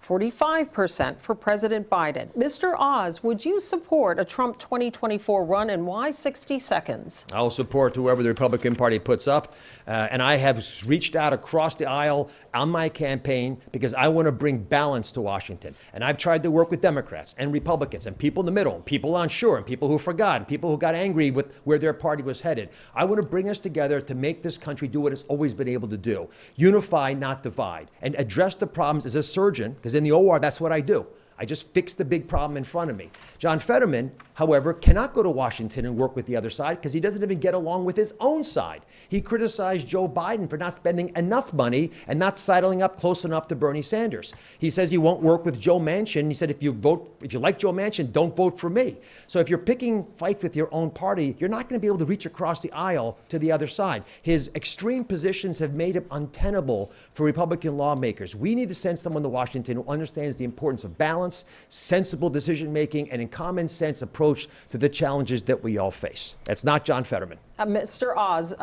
45% for President Biden. Mr. Oz, would you support a Trump 2024 run, and why 60 seconds? I'll support whoever the Republican Party puts up. And I have reached out across the aisle on my campaign because I want to bring balance to Washington. And I've tried to work with Democrats and Republicans and people in the middle, and people unsure, and people who forgot, and people who got angry with where their party was headed. I want to bring us together to make this country do what it's always been able to do. Unify, not divide, and address the problems as a surgeon, because in the OR, that's what I do. I just fix the big problem in front of me. John Fetterman, however, cannot go to Washington and work with the other side because he doesn't even get along with his own side. He criticized Joe Biden for not spending enough money and not sidling up close enough to Bernie Sanders. He says he won't work with Joe Manchin. He said, if you like Joe Manchin, don't vote for me. So if you're picking fights with your own party, you're not going to be able to reach across the aisle to the other side. His extreme positions have made him untenable for Republican lawmakers. We need to send someone to Washington who understands the importance of balance, sensible decision-making, and a common sense approach to the challenges that we all face. That's not John Fetterman. Mr. Oz,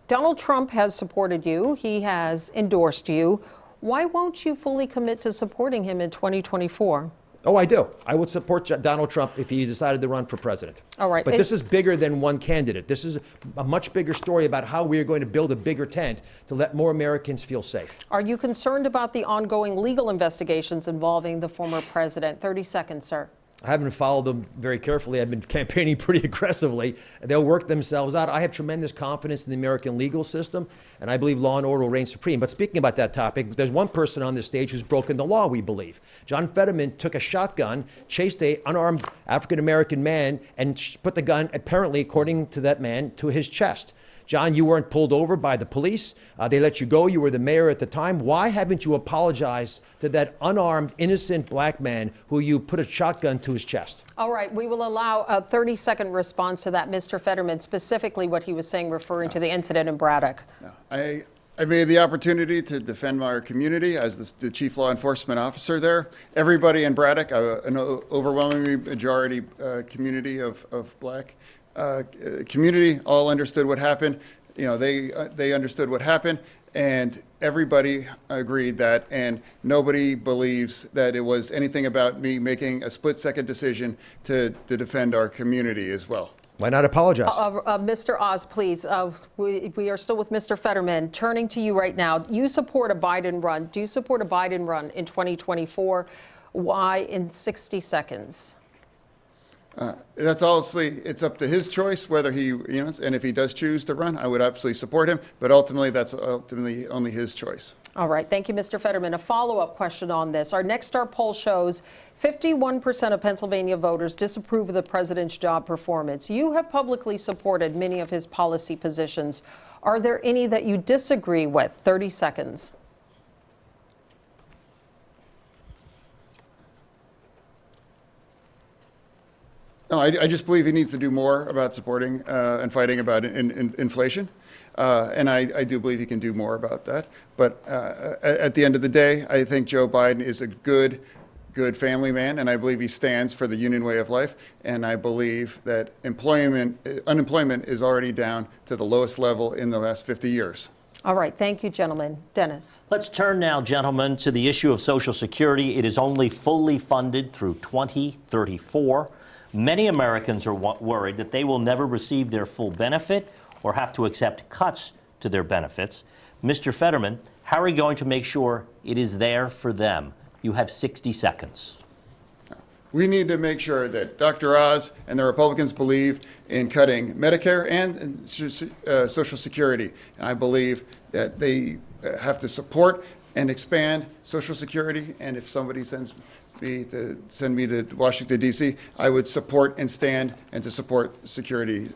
Donald Trump has supported you. He has endorsed you. Why won't you fully commit to supporting him in 2024? Oh, I do. I would support Donald Trump if he decided to run for president. All right. But this is bigger than one candidate. This is a much bigger story about how we are going to build a bigger tent to let more Americans feel safe. Are you concerned about the ongoing legal investigations involving the former president? 30 seconds, sir. I haven't followed them very carefully. I've been campaigning pretty aggressively. They'll work themselves out. I have tremendous confidence in the American legal system, and I believe law and order will reign supreme. But speaking about that topic, there's one person on this stage who's broken the law, we believe. John Fetterman took a shotgun, chased an unarmed African-American man, and put the gun, apparently, according to that man, to his chest. John, you weren't pulled over by the police. They let you go. You were the mayor at the time. Why haven't you apologized to that unarmed, innocent black man who you put a shotgun to his chest? All right. We will allow a 30-second response to that, Mr. Fetterman, specifically what he was saying referring to the incident in Braddock. No, I made the opportunity to defend our community as the chief law enforcement officer there. Everybody in Braddock, an overwhelmingly majority community of black community, all understood what happened. You know, they understood what happened, and everybody agreed that, and nobody believes that it was anything about me making a split-second decision to defend our community as well. Why not apologize? Mr. Oz, please. We are still with Mr. Fetterman. Turning to you right now, you support a Biden run. Do you support a Biden run in 2024? Why in 60 seconds? That's honestly, it's up to his choice whether he, and if he does choose to run, I would absolutely support him. But ultimately, that's ultimately only his choice. All right. Thank you, Mr. Fetterman. A follow-up question on this. Our Next Star poll shows 51% of Pennsylvania voters disapprove of the president's job performance. You have publicly supported many of his policy positions. Are there any that you disagree with? 30 seconds. No, I just believe he needs to do more about supporting and fighting about inflation. And I do believe he can do more about that. But at the end of the day, I think Joe Biden is a good family man, and I believe he stands for the union way of life. And I believe that unemployment is already down to the lowest level in the last 50 years. All right. Thank you, gentlemen. Dennis. Let's turn now, gentlemen, to the issue of Social Security. It is only fully funded through 2034. Many Americans are worried that they will never receive their full benefit or have to accept cuts to their benefits. Mr. Fetterman, how are you going to make sure it is there for them? You have 60 seconds. We need to make sure that Dr. Oz and the Republicans believe in cutting Medicare and Social Security. And I believe that they have to support and expand Social Security. And if somebody send me to Washington, D.C., I would support and stand and to support Social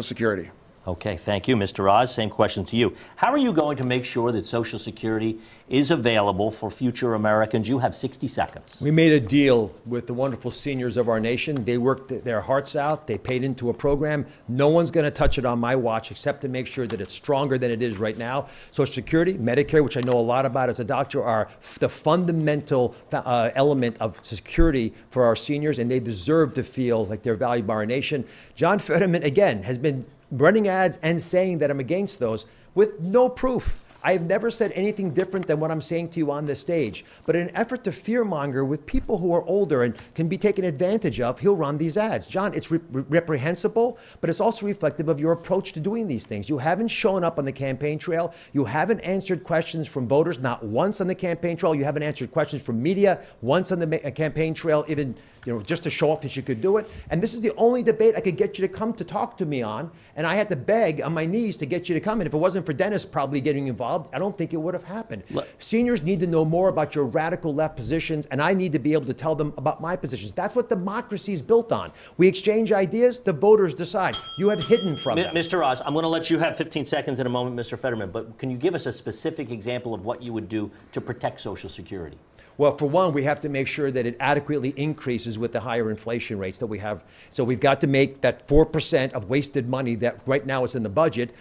Security. Okay, thank you, Mr. Oz. Same question to you. How are you going to make sure that Social Security is available for future Americans? You have 60 seconds. We made a deal with the wonderful seniors of our nation. They worked their hearts out. They paid into a program. No one's going to touch it on my watch except to make sure that it's stronger than it is right now. Social Security, Medicare, which I know a lot about as a doctor, are the fundamental element of security for our seniors, and they deserve to feel like they're valued by our nation. John Fetterman, again, has been running ads and saying that I'm against those with no proof. I have never said anything different than what I'm saying to you on this stage. But in an effort to fearmonger with people who are older and can be taken advantage of, he'll run these ads. John, it's reprehensible, but it's also reflective of your approach to doing these things. You haven't shown up on the campaign trail. You haven't answered questions from voters, not once on the campaign trail. You haven't answered questions from media once on the campaign trail, even just to show off that you could do it. And this is the only debate I could get you to come to talk to me on. And I had to beg on my knees to get you to come. And if it wasn't for Dennis probably getting involved, I don't think it would have happened. Seniors need to know more about your radical left positions, and I need to be able to tell them about my positions. That's what democracy is built on. We exchange ideas, the voters decide. You have hidden from them. Mr. Oz, I'm going to let you have 15 seconds in a moment, Mr. Fetterman, but can you give us a specific example of what you would do to protect Social Security? Well, for one, we have to make sure that it adequately increases with the higher inflation rates that we have. So we've got to make that 4% of wasted money that right now is in the budget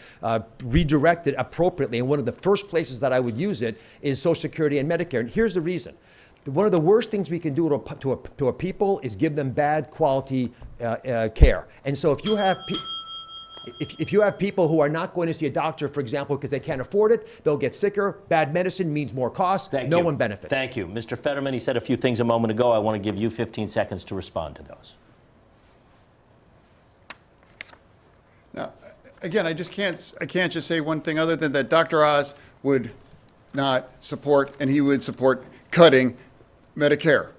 redirected appropriately. And one of the first places that I would use it is Social Security and Medicare. And here's the reason. One of the worst things we can do to a people is give them bad quality care. And so if you have if you have people who are not going to see a doctor, for example, because they can't afford it, they'll get sicker. Bad medicine means more cost. No one benefits. Thank you. Mr. Fetterman, he said a few things a moment ago. I want to give you 15 seconds to respond to those. Now, again, I can't just say one thing other than that Dr. Oz would not support, and he would support cutting Medicare.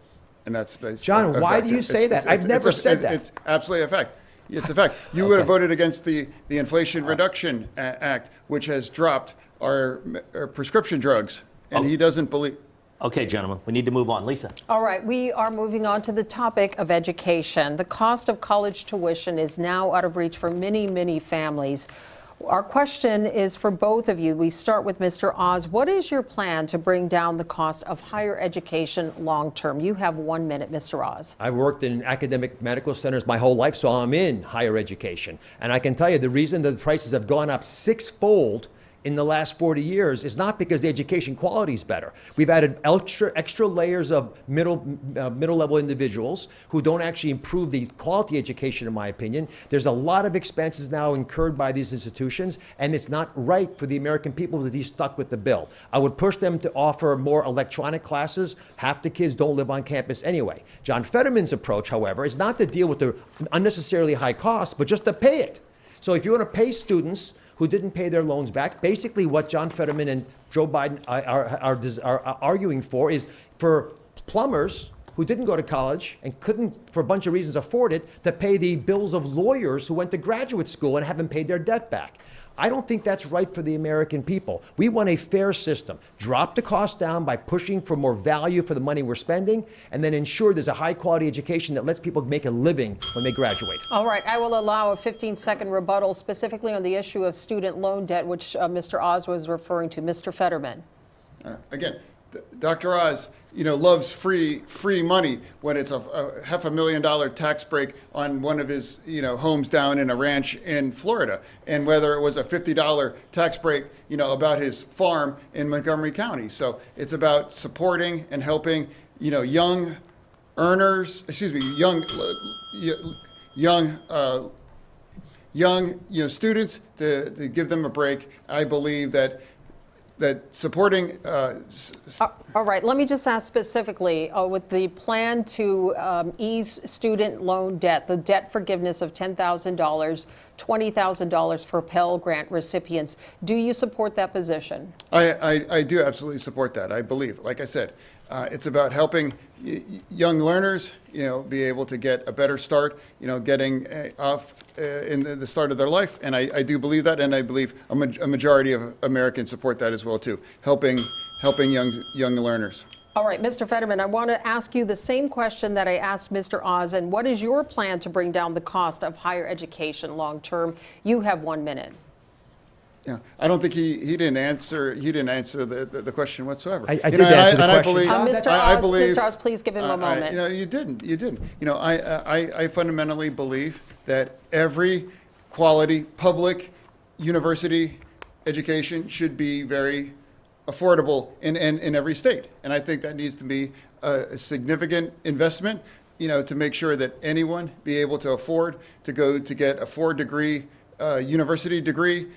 And that's John, why do you say that? I've never said that. It's absolutely a fact. It's a fact. You would have voted against the Inflation Reduction Act, which has dropped our prescription drugs, and he doesn't believe. Okay, gentlemen, we need to move on. Lisa. All right, we are moving on to the topic of education. The cost of college tuition is now out of reach for many, many families. Our question is for both of you. We start with Mr. Oz. What is your plan to bring down the cost of higher education long term? You have 1 minute, Mr. Oz. I've worked in academic medical centers my whole life, so I'm in higher education. And I can tell you the reason the prices have gone up sixfold in the last 40 years is not because the education quality is better. We've added extra layers of middle level individuals who don't actually improve the quality education, in my opinion. There's a lot of expenses now incurred by these institutions, and it's not right for the American people to be stuck with the bill. I would push them to offer more electronic classes. Half the kids don't live on campus anyway. John Fetterman's approach, however, is not to deal with the unnecessarily high costs, but just to pay it. So if you want to pay students who didn't pay their loans back, basically what John Fetterman and Joe Biden are arguing for is for plumbers who didn't go to college and couldn't, for a bunch of reasons, afford it, to pay the bills of lawyers who went to graduate school and haven't paid their debt back. I don't think that's right for the American people. We want a fair system. Drop the cost down by pushing for more value for the money we're spending, and then ensure there's a high-quality education that lets people make a living when they graduate. All right, I will allow a 15-second rebuttal specifically on the issue of student loan debt, which Mr. Oz was referring to. Mr. Fetterman. Again, Dr. Oz, loves free money when it's a $500,000 tax break on one of his, homes down in a ranch in Florida, and whether it was a $50 tax break, about his farm in Montgomery County. So it's about supporting and helping, young earners, young students to give them a break. I believe that supporting. All right, let me just ask specifically, with the plan to ease student loan debt, the debt forgiveness of $10,000, $20,000 for Pell Grant recipients, do you support that position? I do absolutely support that. I believe, like I said, it's about helping young learners, be able to get a better start, getting off in the start of their life. And I do believe that, and I believe a majority of Americans support that as well too, helping young learners. All right, Mr. Fetterman, I want to ask you the same question that I asked Mr. Oz. And what is your plan to bring down the cost of higher education long term? You have 1 minute. Yeah, I don't think he didn't answer. He didn't answer the question whatsoever. I did answer the question. Mr. Oz, please give him a moment. You didn't. I fundamentally believe that every quality public university education should be very affordable in every state, and I think that needs to be a significant investment. To make sure that anyone be able to afford to go to get a 4-degree a university degree,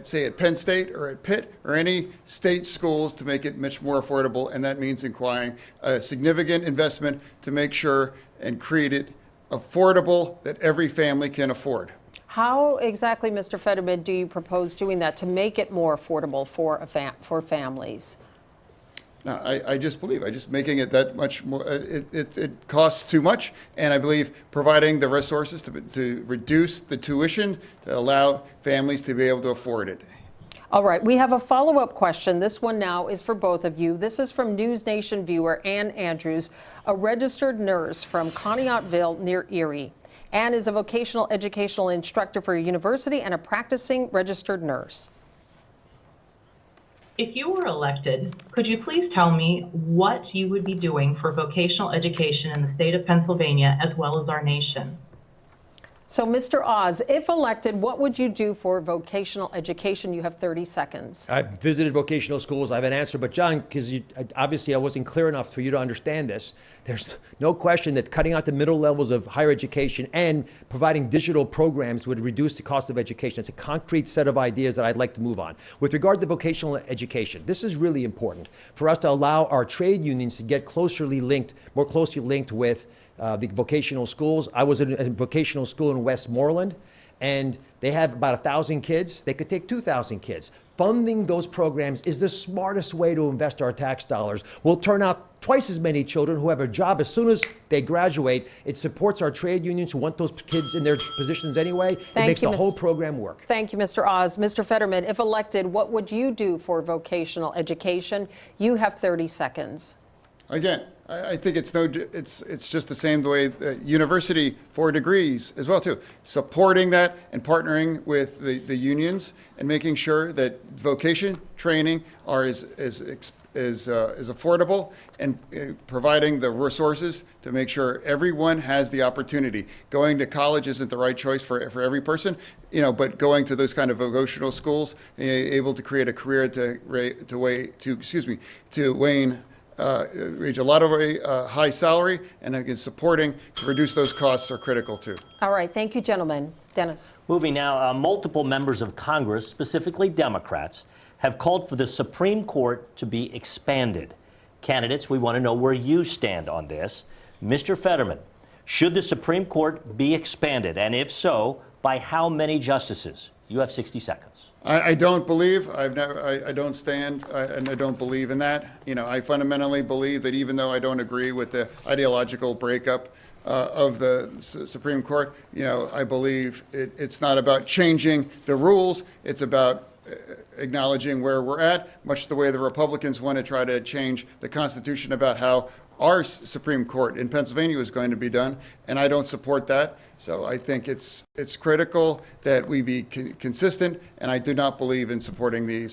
say at Penn State or at Pitt or any state schools to make it much more affordable. And that means acquiring a significant investment to make sure and create it affordable that every family can afford. How exactly, Mr. Fetterman, do you propose doing that to make it more affordable for families? No, I just making it that much more, it costs too much, and I believe providing the resources to reduce the tuition to allow families to be able to afford it. All right, we have a follow-up question. This one now is for both of you. This is from News Nation viewer Ann Andrews, a registered nurse from Conneautville near Erie. Ann is a vocational educational instructor for a university and a practicing registered nurse. If you were elected, could you please tell me what you would be doing for vocational education in the state of Pennsylvania as well as our nation? So, Mr. Oz, if elected, what would you do for vocational education? You have 30 seconds. I've visited vocational schools. I have an answer. But, John, because obviously I wasn't clear enough for you to understand this, there's no question that cutting out the middle levels of higher education and providing digital programs would reduce the cost of education. It's a concrete set of ideas that I'd like to move on. With regard to vocational education, this is really important for us to allow our trade unions to get more closely linked with the vocational schools. I was in a vocational school in Westmoreland, and they have about 1,000 kids. They could take 2,000 kids. Funding those programs is the smartest way to invest our tax dollars. We'll turn out twice as many children who have a job as soon as they graduate. It supports our trade unions who want those kids in their positions anyway. It makes the whole program work. Thank you, Mr. Oz. Mr. Fetterman, if elected, what would you do for vocational education? You have 30 seconds. Again, I think it's just the same the way the university for degrees as well too. Supporting that and partnering with the unions and making sure that vocation training are is affordable, and providing the resources to make sure everyone has the opportunity. Going to college isn't the right choice for every person, but going to those kind of vocational schools, able to create a career to reach a lot of high salary, and again, supporting to reduce those costs are critical too. All right, thank you, gentlemen. Dennis. Moving now, multiple members of Congress, specifically Democrats, have called for the Supreme Court to be expanded. Candidates, we want to know where you stand on this. Mr. Fetterman, should the Supreme Court be expanded, and if so, by how many justices? You have 60 seconds. I don't believe, I don't stand, and I don't believe in that. I fundamentally believe that even though I don't agree with the ideological breakup of the Supreme Court, I believe it's not about changing the rules. It's about acknowledging where we're at, much the way the Republicans want to try to change the Constitution about how our Supreme Court in Pennsylvania is going to be done, and I don't support that. So I think it's critical that we be consistent, and I do not believe in supporting the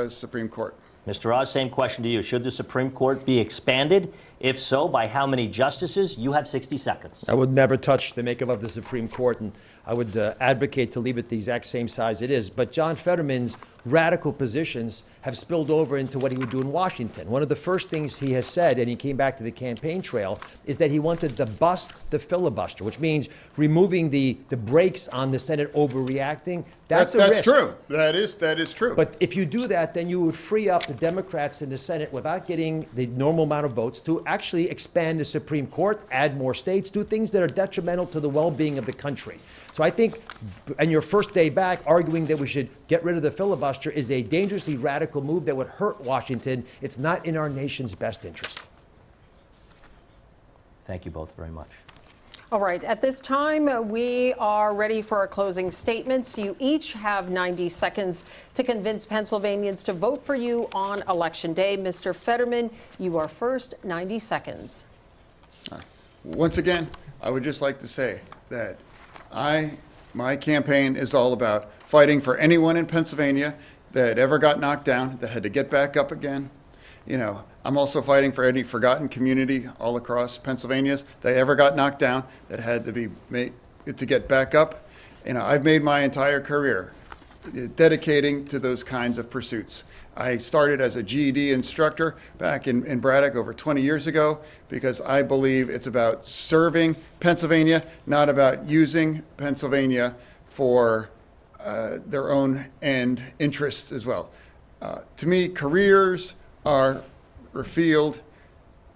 Supreme Court. Mr. Oz, same question to you. Should the Supreme Court be expanded? If so, by how many justices? You have 60 seconds. I would never touch the makeup of the Supreme Court, and I would advocate to leave it the exact same size it is. But John Fetterman's radical positions have spilled over into what he would do in Washington. One of the first things he has said, and he came back to the campaign trail, is that he wanted to bust the filibuster, which means removing the brakes on the Senate overreacting. That's true. That is true. But if you do that, then you would free up the Democrats in the Senate without getting the normal amount of votes to actually expand the Supreme Court, add more states, do things that are detrimental to the well-being of the country. So I think, on your first day back, arguing that we should get rid of the filibuster is a dangerously radical move that would hurt Washington. It's not in our nation's best interest. Thank you both very much. All right, at this time, we are ready for our closing statements. You each have 90 seconds to convince Pennsylvanians to vote for you on Election Day. Mr. Fetterman, you are first, 90 seconds. Once again, I would just like to say that my campaign is all about fighting for anyone in Pennsylvania that ever got knocked down, that had to get back up again. I'm also fighting for any forgotten community all across Pennsylvania that ever got knocked down, that had to be made to get back up. I've made my entire career dedicating to those kinds of pursuits. I started as a GED instructor back in Braddock over 20 years ago because I believe it's about serving Pennsylvania, not about using Pennsylvania for their own end interests as well. To me, careers are revealed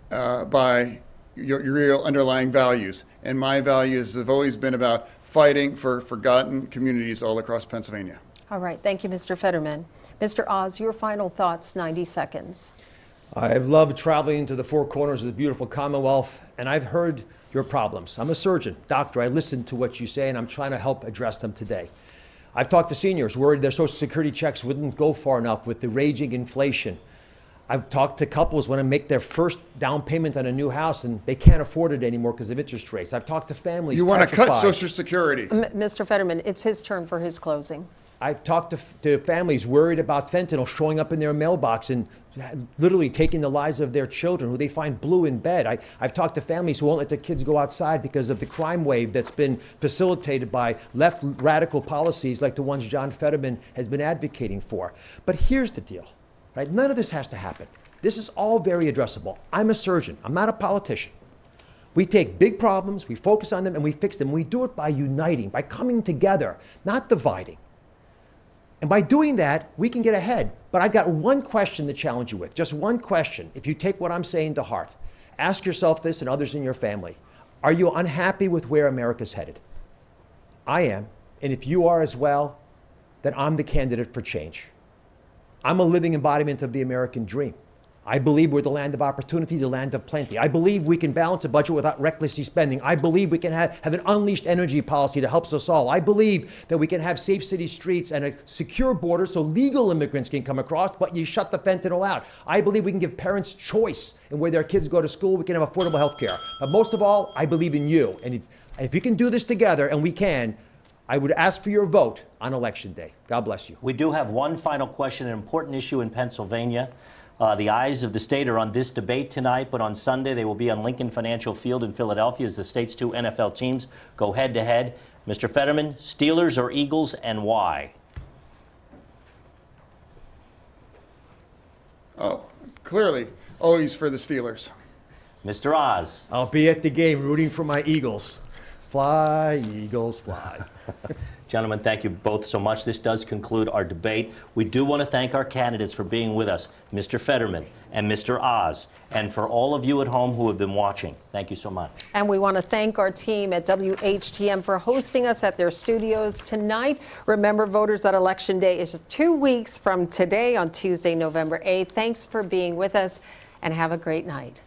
by your real underlying values. And my values have always been about fighting for forgotten communities all across Pennsylvania. All right. Thank you, Mr. Fetterman. Mr. Oz, your final thoughts, 90 seconds. I've loved traveling to the four corners of the beautiful Commonwealth, and I've heard your problems. I'm a surgeon, doctor. I listened to what you say, and I'm trying to help address them today. I've talked to seniors worried their Social Security checks wouldn't go far enough with the raging inflation. I've talked to couples when I make their first down payment on a new house and they can't afford it anymore because of interest rates. I've talked to families. You want to cut Social Security. Mr. Fetterman, it's his turn for his closing. I've talked to families worried about fentanyl showing up in their mailbox and literally taking the lives of their children who they find blue in bed. I've talked to families who won't let their kids go outside because of the crime wave that's been facilitated by left radical policies like the ones John Fetterman has been advocating for. But here's the deal. Right? None of this has to happen. This is all very addressable. I'm a surgeon. I'm not a politician. We take big problems, we focus on them, and we fix them. We do it by uniting, by coming together, not dividing. And by doing that, we can get ahead. But I've got one question to challenge you with, just one question. If you take what I'm saying to heart, ask yourself this and others in your family. Are you unhappy with where America's headed? I am. And if you are as well, then I'm the candidate for change. I'm a living embodiment of the American dream. I believe we're the land of opportunity, the land of plenty. I believe we can balance a budget without recklessly spending. I believe we can have an unleashed energy policy that helps us all. I believe that we can have safe city streets and a secure border so legal immigrants can come across, but you shut the fentanyl out. I believe we can give parents choice in where their kids go to school. We can have affordable health care. But most of all, I believe in you. And if you can do this together, and we can, I would ask for your vote on Election Day. God bless you. We do have one final question, an important issue in Pennsylvania. The eyes of the state are on this debate tonight, but on Sunday they will be on Lincoln Financial Field in Philadelphia as the state's two NFL teams go head-to-head. Mr. Fetterman, Steelers or Eagles, and why? Oh, clearly, always for the Steelers. Mr. Oz. I'll be at the game rooting for my Eagles. Fly, Eagles, fly. Gentlemen, thank you both so much. This does conclude our debate. We do want to thank our candidates for being with us, Mr. Fetterman and Mr. Oz, and for all of you at home who have been watching. Thank you so much. And we want to thank our team at WHTM for hosting us at their studios tonight. Remember, voters, that Election Day is just 2 weeks from today on Tuesday, November 8th. Thanks for being with us, and have a great night.